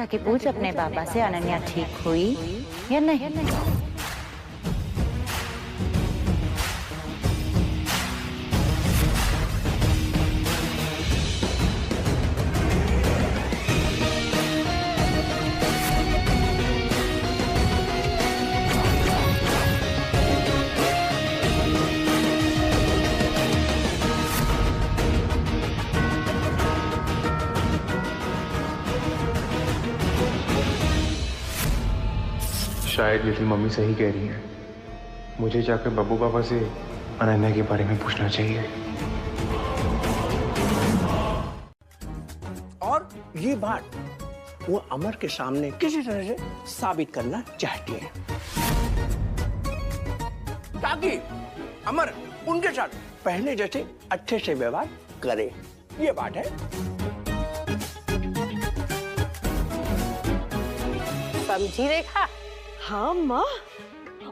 जाके पूछ अपने पापा से अनन्या ठीक हुई या नहीं। शायद लिटिल मम्मी सही कह रही है, मुझे जाकर बब्बू पापा से अनन्या के बारे में पूछना चाहिए। और ये बात वो अमर के सामने किसी तरह से साबित करना चाहती है ताकि अमर उनके साथ पहले जैसे अच्छे से व्यवहार करे। ये बात है। समझी रेखा? हाँ माँ,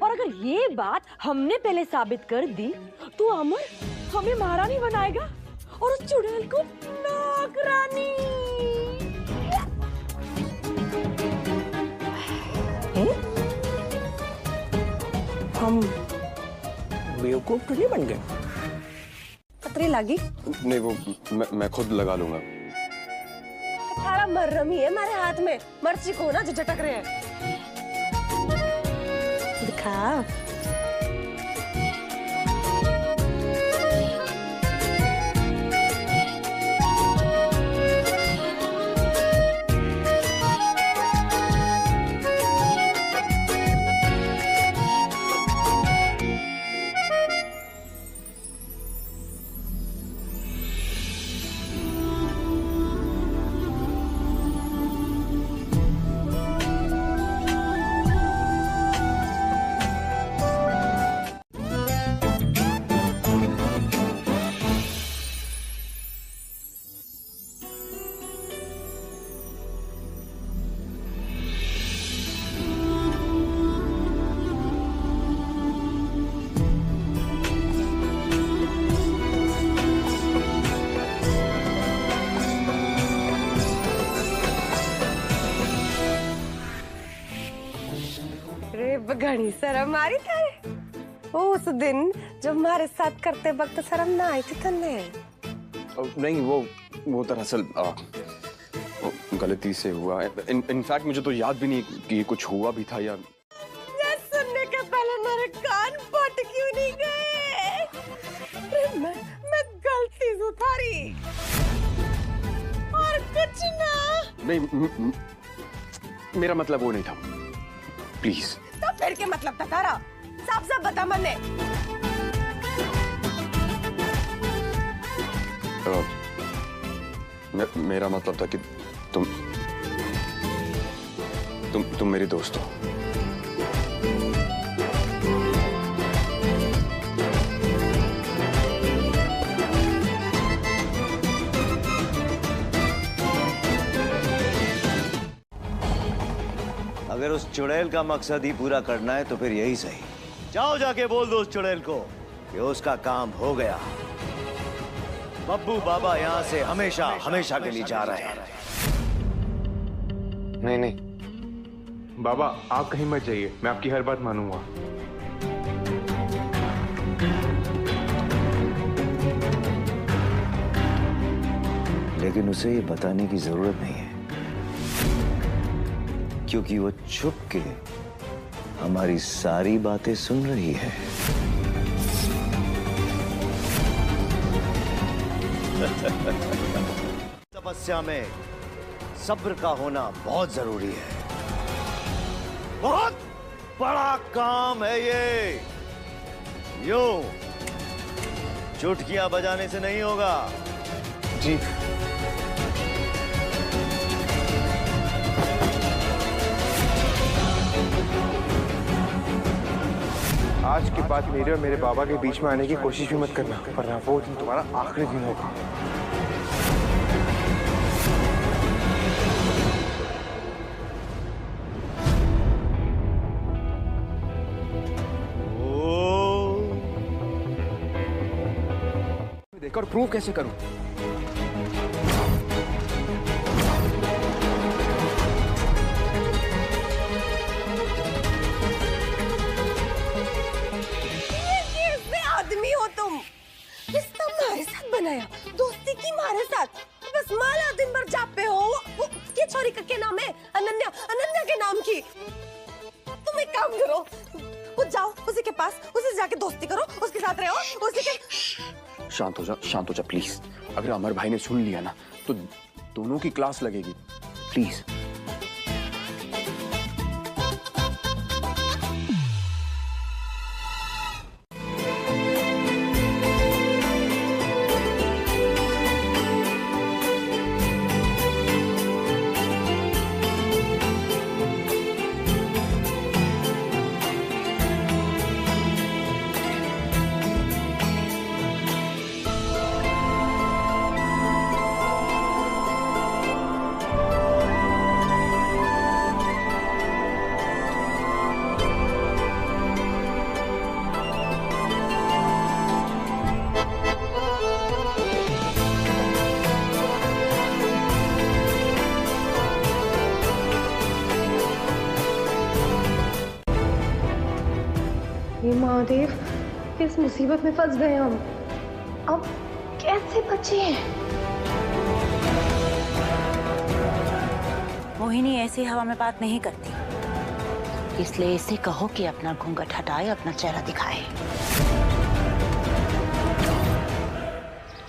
और अगर ये बात हमने पहले साबित कर दी तो अमर हमें महारानी बनाएगा और उस चुड़ैल को नौकरानी। हम बेवकूफ तो नहीं बन गए? पतरी लगी? नहीं, वो मैं खुद लगा लूंगा। सारा मर्रम ही है हमारे हाथ में, मर्ची को ना जो झटक रहे हैं। दिखा। घनी शर्म आ रही था उस दिन जब हमारे साथ करते वक्त शर्म ना आई थी तन्ने? नहीं, वो दरअसल गलती से हुआ। इनफैक्ट मुझे तो याद भी नहीं कि ये कुछ हुआ भी था या। ये सुनने के पहले मेरे कान फट क्यों नहीं गए? मैं गलती से थारी और कुछ ना। नहीं, मेरा मतलब वो नहीं था, प्लीज। तो फिर क्या मतलब था तारा? साफ साफ बता मन्ने। मेरा मतलब था कि तुम मेरी दोस्त हो। अगर उस चुड़ैल का मकसद ही पूरा करना है तो फिर यही सही। जाओ जाके बोल दो उस चुड़ैल को कि उसका काम हो गया। बब्बू बाबा यहाँ से हमेशा हमेशा के लिए जा रहे हैं। नहीं बाबा, आप कहीं मत जाइए, मैं आपकी हर बात मानूंगा। लेकिन उसे ये बताने की जरूरत नहीं है, क्योंकि वो छुप के हमारी सारी बातें सुन रही है। तपस्या में सब्र का होना बहुत जरूरी है। बहुत बड़ा काम है ये। यूं चुटकियां बजाने से नहीं होगा। जी। आज के बाद मेरे और मेरे बाबा के बीच में आने की कोशिश भी मत करना, वरना वो दिन तुम्हारा आखिरी दिन होगा। देखकर प्रूव कैसे करूं? बनाया दोस्ती की हमारे साथ। बस माला दिन भर जाप पे हो। वो के छोरी का क्या नाम है? अनन्या, अनन्या के नाम की। तुम एक काम करो, वो जाओ उसी के पास, उसे जाके दोस्ती करो, उसके साथ रहो, उसी के। शांत हो जा प्लीज। अगर अमर भाई ने सुन लिया ना तो दोनों की क्लास लगेगी। प्लीज। हे महादेव, किस मुसीबत में फंस गए हम। अब कैसे बचे? मोहिनी ऐसी हवा में बात नहीं करती, इसलिए इसे कहो कि अपना घूंघट हटाए, अपना चेहरा दिखाए।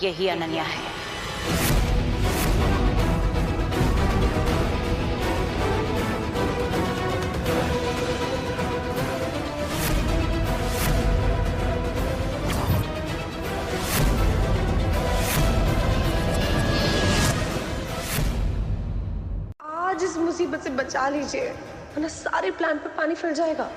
यही अनन्या है। आज इस मुसीबत से बचा लीजिए, वरना सारे प्लान पे पानी फिर जाएगा।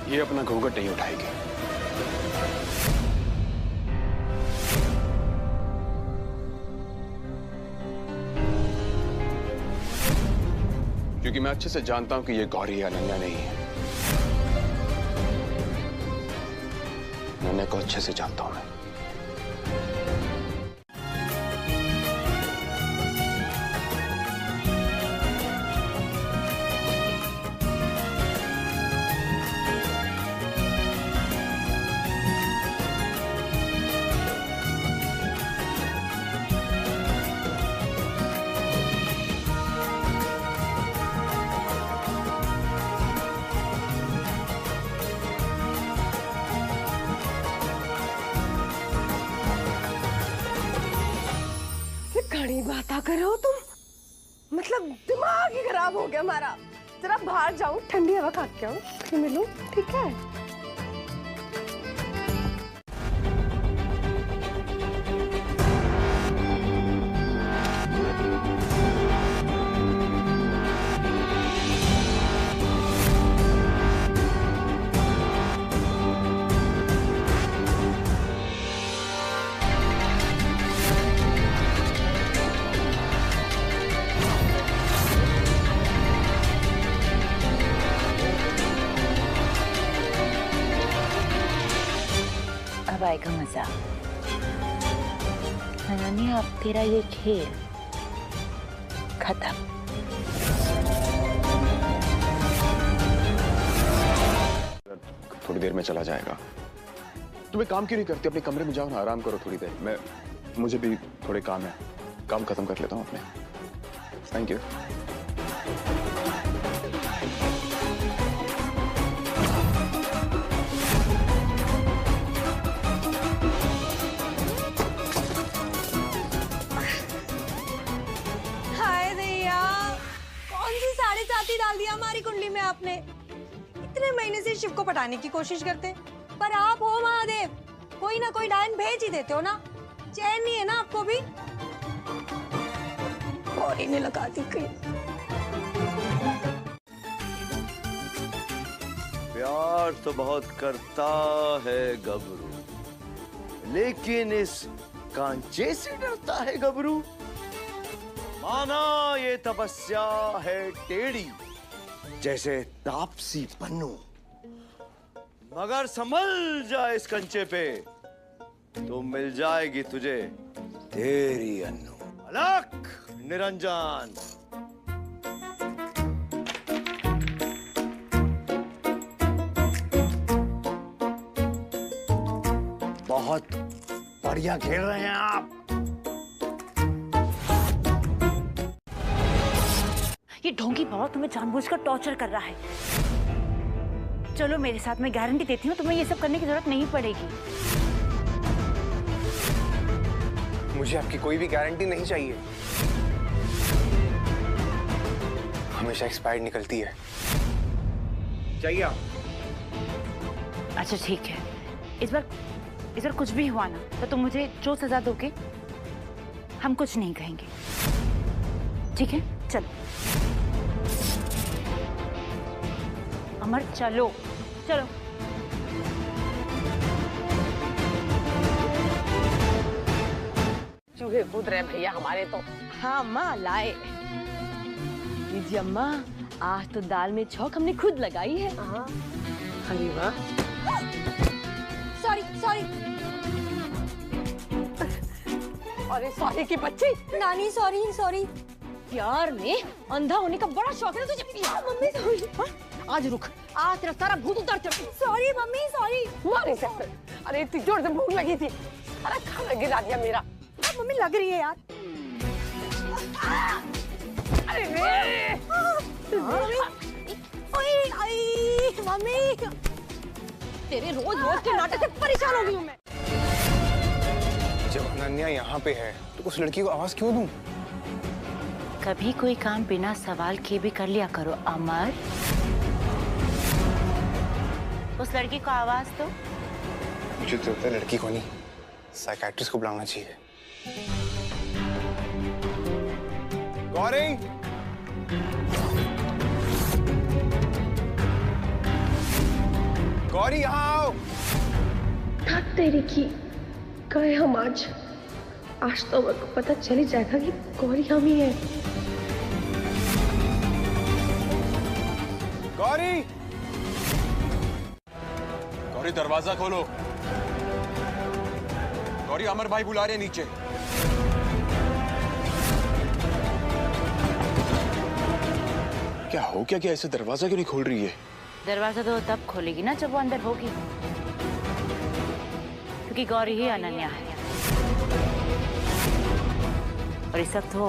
ये अपना घूंघट नहीं उठाएगी। क्योंकि मैं अच्छे से जानता हूं कि ये गौरी या अनन्या नहीं है। अनन्या को अच्छे से जानता हूं मैं। घड़ी बाता करो तुम, मतलब दिमाग ही खराब हो गया हमारा। जरा बाहर जाऊं, ठंडी हवा खा के आऊं, फिर मिलूं, ठीक है? अब आएगा मजा। अनन्या, अब तेरा ये खेल खत्म। थोड़ी देर में चला जाएगा। तुम्हें काम क्यों नहीं करती? अपने कमरे में जाओ ना, आराम करो थोड़ी देर। मुझे भी थोड़े काम है, काम खत्म कर लेता हूँ अपने। Thank you. डाल दिया हमारी कुंडली में आपने। इतने महीने से शिव को पटाने की कोशिश करते, पर आप हो महादेव, कोई ना कोई डायन भेज ही देते हो ना। चैन नहीं है ना आपको भी? गौरी ने लगा दी कहीं। प्यार तो बहुत करता है गबरू, लेकिन इस कांचे से डरता है गबरू। माना ये तपस्या है टेढ़ी जैसे तापसी पन्नू, मगर संभल जा इस कंचे पे, तो मिल जाएगी तुझे तेरी अन्नू। अलक निरंजन। बहुत बढ़िया खेल रहे हैं आप। ये ढोंगी बाबा तुम्हें जानबूझकर टॉर्चर कर रहा है। चलो मेरे साथ, मैं गारंटी देती हूँ तुम्हें ये सब करने की जरूरत नहीं पड़ेगी। मुझे आपकी कोई भी गारंटी नहीं चाहिए। हमेशा एक्सपायर्ड निकलती है। चाहिए आप? अच्छा ठीक है, इस बार कुछ भी हुआ ना तो तुम मुझे जो सजा दोगे हम कुछ नहीं कहेंगे, ठीक है? चलो अमर, चलो चलो। चूहे कूद रहे भैया हमारे तो। हाँ अम्मा लाए। लीजिए अम्मा, आज तो दाल में छौंक हमने खुद लगाई है। अरे वाह। Sorry sorry. अरे सॉरी की बच्ची। नानी सॉरी सॉरी। प्यार में अंधा होने का बड़ा शौक है ना तुझे? Mummy sorry. आज रुक, आज तेरा सारा भूत उतर चुका। Sorry mummy sorry. मारे सकते। अरे इतनी जोर से भूख लगी थी, सारा खाना गिरा दिया मेरा। मम्मी लग रही है यार। अरे मम्मी, तेरे रोज रोज के नाटक से परेशान हो गई हूँ मैं। जब अनन्या यहाँ पे है तो उस लड़की को आवाज क्यों दूं? कभी कोई काम बिना सवाल किए भी कर लिया करो अमर। उस लड़की को आवाज दो। मुझे तो लगता है लड़की को नहीं, साइकियाट्रिस्ट को बुलाना चाहिए। गौरी, गौरी यहाँ आओ। थक तेरी की गए हम आज तो मेरे को पता चल ही जाएगा कि गौरी हम ही है। गौरी, गौरी दरवाजा खोलो। गौरी, अमर भाई बुला रहे हैं नीचे। क्या हो क्या? ऐसे दरवाजा क्यों नहीं खोल रही है? दरवाजा तो तब खोलेगी ना जब वो अंदर होगी, क्योंकि गौरी ही अनन्या है। और इस वक्त वो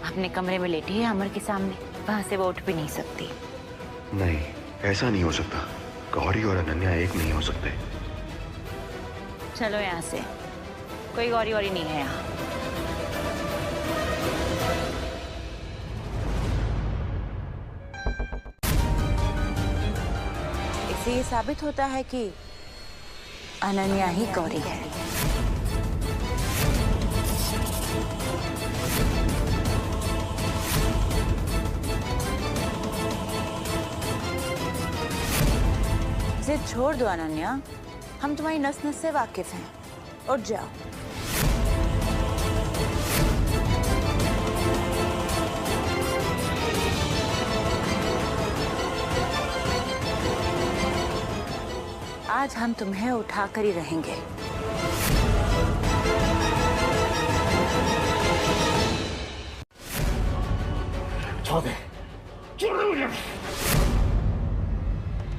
अपने कमरे में लेटी है अमर के सामने, वहां से वो उठ भी नहीं सकती। नहीं, ऐसा नहीं हो सकता। गौरी और अनन्या एक नहीं हो सकते। चलो यहाँ से, कोई गौरी वौरी नहीं है यहाँ। इससे ये साबित होता है कि अनन्या ही गौरी है। इसे छोड़ दो अनन्या, हम तुम्हारी नस नस से वाकिफ हैं। उठ जाओ। आज हम तुम्हें उठाकर ही रहेंगे।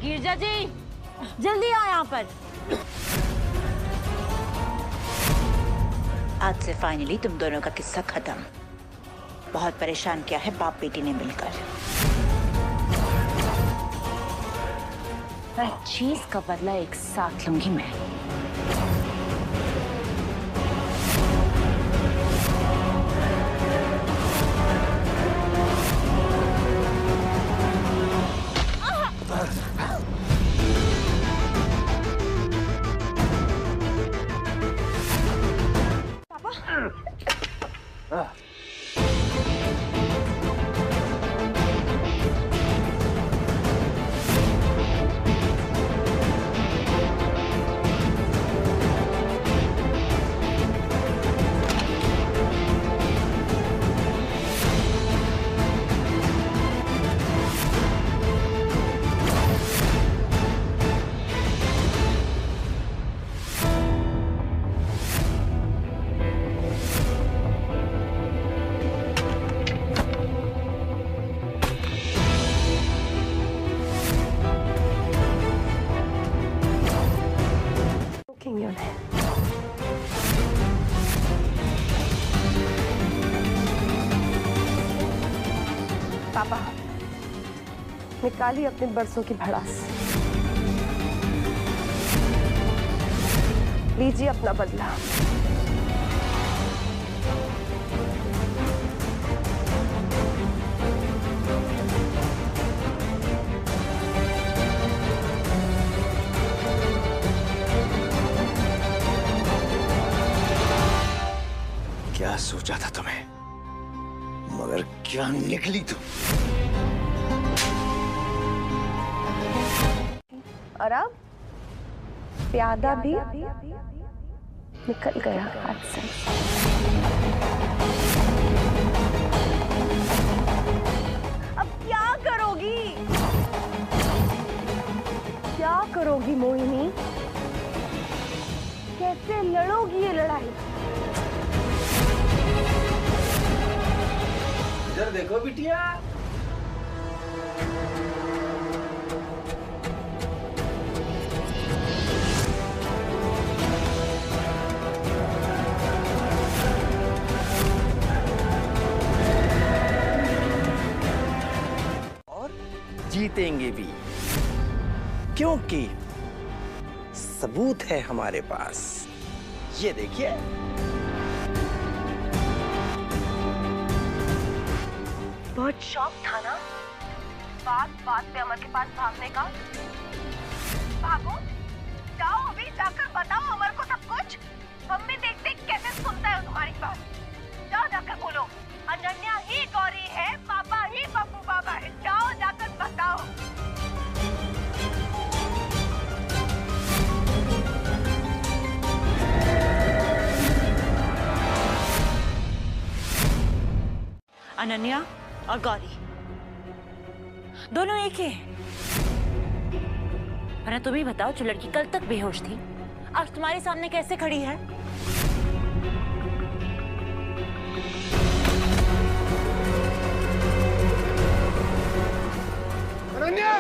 गिरजा जी, जल्दी आओ यहाँ पर। आज से फाइनली तुम दोनों का किस्सा खत्म। बहुत परेशान किया है बाप बेटी ने मिलकर। हर चीज का बदला एक साथ लूंगी मैं। पापा, निकाली अपने बरसों की भड़ास, लीजिए अपना बदला। क्या सोचा था तुम्हें, मगर क्या निकली तुम। और अब प्यादा भी निकल गया हाथ से। अब क्या करोगी, क्या करोगी मोहिनी, कैसे लड़ोगी ये लड़ाई? इधर देखो बिटिया। और जीतेंगे भी, क्योंकि सबूत है हमारे पास। ये देखिए, बहुत शौक था ना बात बात पे अमर के पास भागने का। भागो, जाओ अभी जाकर बताओ अमर को सब कुछ। मम्मी देखते कैसे सुनता है तुम्हारी बात। जाओ जाकर बोलो, अनन्या ही गौरी है, पापा ही बब्बू बाबा है। जाओ जाकर बताओ। अनन्या और गौरी दोनों एक ही हैं। वरना तुम ही बताओ, जो लड़की कल तक बेहोश थी आज तुम्हारे सामने कैसे खड़ी है? अनन्या!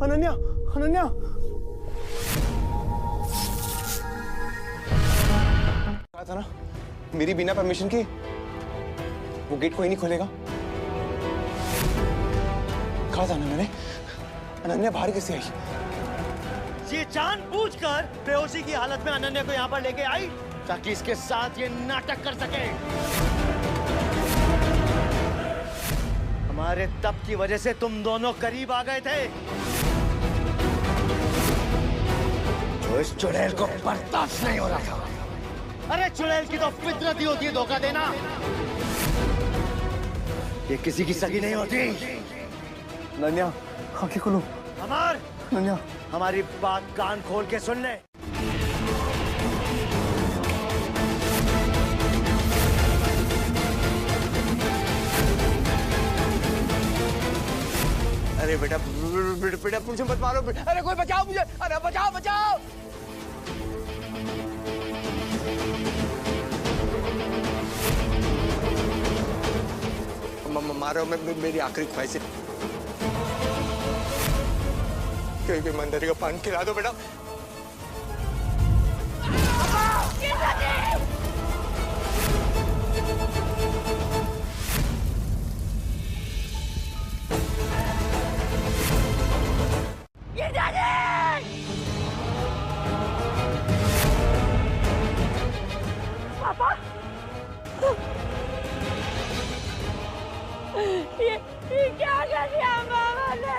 अनन्या, अनन्या, कहा था ना मेरी बिना परमिशन की वो गेट कोई नहीं खोलेगा। कहा था ना मैंने। अनन्या बाहर कैसे आई? ये जानबूझकर बेहोशी की हालत में अनन्या को यहाँ पर लेके आई ताकि इसके साथ ये नाटक कर सके। हमारे तप की वजह से तुम दोनों करीब आ गए थे। तो इस चुड़ैल को बर्दाश्त नहीं हो रहा था। अरे चुड़ैल की तो फितरत ही होती है धोखा देना। ये किसी की सगी नहीं होती। अनन्या, आंखें खोलो। अमर, अनन्या, हमारी बात कान खोल के सुन ले। अरे बेटा बेटा मुझे मत मारो। अरे कोई बचाओ मुझे। अरे बचाओ बचाओ। मारो, मेरी आखिरी ख्वाहिश है। कोई मंदिर का पान खिला दो बेटा। पापा, ये क्या कर दिया मामा ने?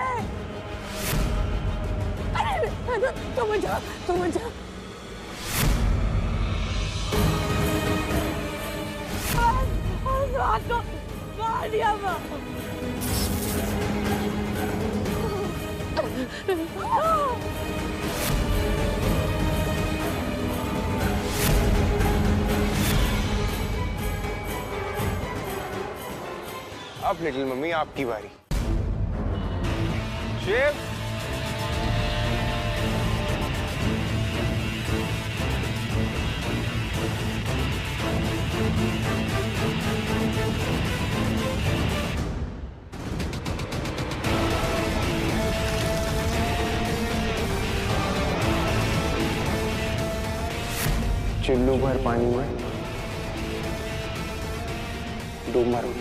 अरे तुम जाओ, तुम जाओ। रात को मार दिया मामा। अब लिटिल मम्मी आपकी बारी। शिव, चिल्लू भर पानी में डूब मरो।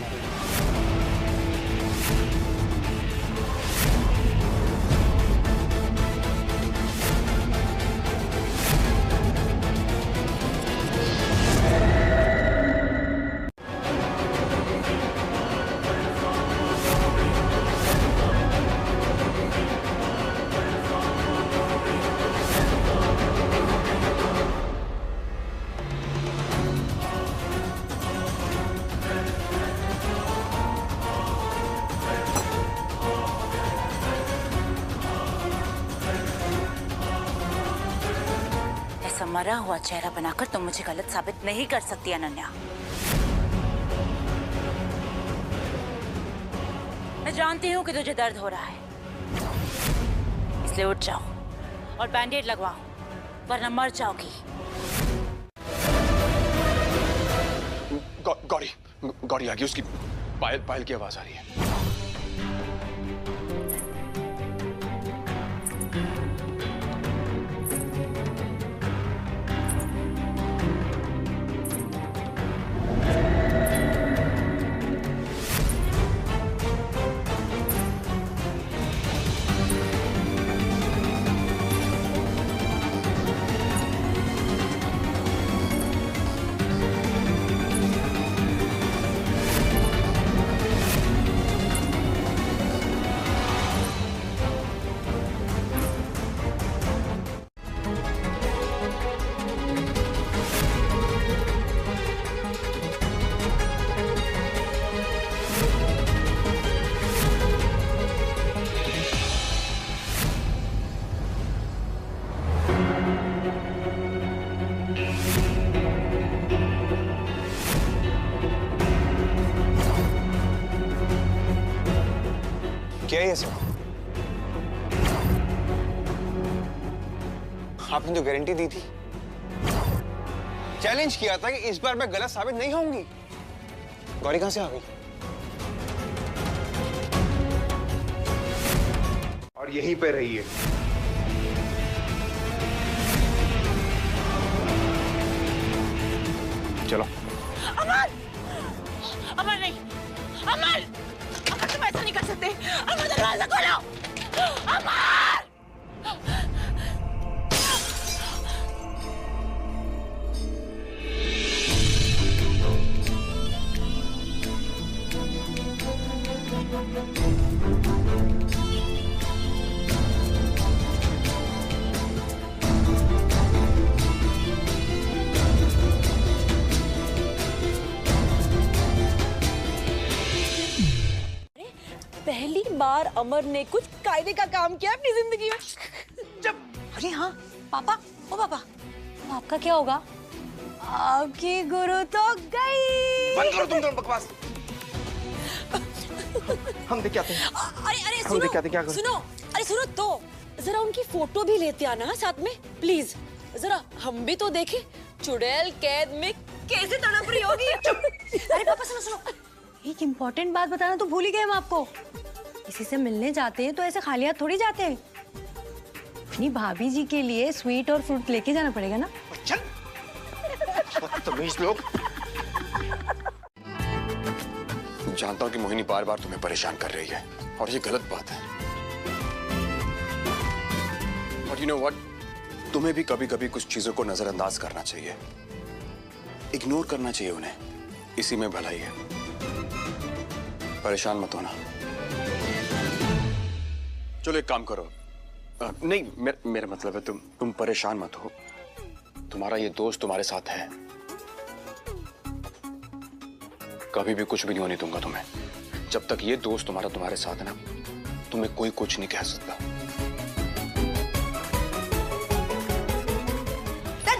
मरा हुआ चेहरा बनाकर तुम मुझे गलत साबित नहीं कर सकती अनन्या। मैं जानती हूँ कि तुझे दर्द हो रहा है, इसलिए उठ जाओ और बैंडेड लगवाओ, वरना मर जाओगी। गौरी गौरी आ गई, उसकी पायल की आवाज आ रही है। क्या है ये सब? आपने तो गारंटी दी थी, चैलेंज किया था कि इस बार मैं गलत साबित नहीं होंगी। गौरी कहां से आ गई? और यहीं पे रहिए। चलो। अमर! अमर नहीं! अमर! अमर तुम ऐसा नहीं कर सकते! अमर दरवाजा खोलो! अमर! पहली बार अमर ने कुछ कायदे का काम किया अपनी जिंदगी में। जब अरे हाँ पापा, ओ पापा, तो आपका क्या होगा? आपकी गुरु तो गई। बंद करो तुम दोनों बकवास। हम देख के आते हैं। अरे अरे हम देख के आते हैं, क्या करें? सुनो, अरे सुनो तो जरा उनकी फोटो भी लेते आना साथ में प्लीज। जरा हम भी तो देखें चुड़ैल कैद में कैसे तड़प रही होगी। अरे पापा सुनो सुनो, एक इम्पोर्टेंट बात बताना तो भूल ही गए हम आपको। किसी से मिलने जाते हैं तो ऐसे खाली हाथ थोड़ी जाते हैं। अपनी भाभी जी के लिए स्वीट और फ्रूट लेके जाना पड़ेगा ना। चल बदतमीज लोग। जानता हूं कि मोहिनी बार बार तुम्हें परेशान कर रही है और ये गलत बात है। और यू नो व्हाट, तुम्हें भी कभी कभी कुछ चीजों को नजरअंदाज करना चाहिए, इग्नोर करना चाहिए उन्हें, इसी में भलाई है। परेशान मत होना। चलो एक काम करो, नहीं मेरा मतलब है तुम परेशान मत हो। तुम्हारा ये दोस्त तुम्हारे साथ है, कभी भी कुछ भी नहीं होने दूंगा तुम्हें। जब तक ये दोस्त तुम्हारे साथ है ना, तुम्हें कोई कुछ नहीं कह सकता।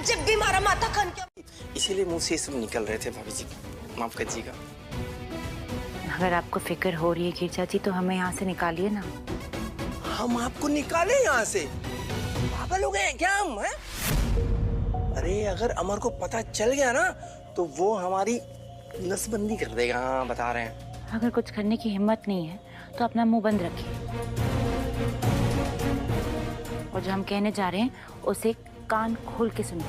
जब भी मारा माथा खान क्या, इसीलिए मुंह से सब निकल रहे थे। भाभी जी माफ कीजिएगा। अगर आपको फिक्र हो रही है गिरजा जी तो हमें यहाँ से निकालिए ना। हम आपको निकाले यहाँ से? पागल हो गए हैं क्या हम? हैं? अरे अगर अमर को पता चल गया ना तो वो हमारी नसबंदी कर देगा। हाँ बता रहे हैं। अगर कुछ करने की हिम्मत नहीं है तो अपना मुंह बंद रखिए और जो हम कहने जा रहे हैं उसे कान खोल के सुनिए।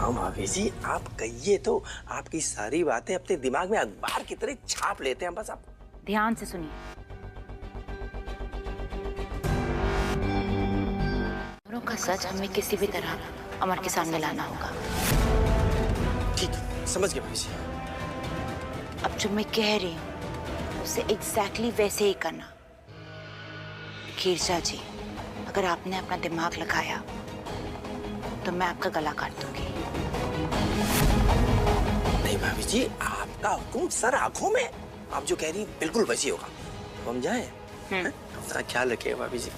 हाँ भाभी जी, आप कहिए तो। आपकी सारी बातें अपने दिमाग में अखबार की तरह छाप लेते हैं बस आप। ध्यान से सुनिए। दोनों का सच हमें किसी भी तरह अमर के सामने लाना होगा। ठीक है, समझ गए भाभी जी। अब जो मैं कह रही हूँ उसे एग्जैक्टली वैसे ही करना। खीरजा जी, अगर आपने अपना दिमाग लगाया तो मैं आपका गला काट दूंगी। नहीं भाभी जी, आपका हुक्म सर आंखों में। आप जो कह रही हैं बिल्कुल वैसे ही होगा। तो हम जाएं? अपना ख्याल रखिएगा भाभी जी।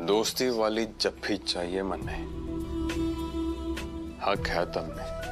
दोस्ती वाली जब भी चाहिए मन में, हक है तब में।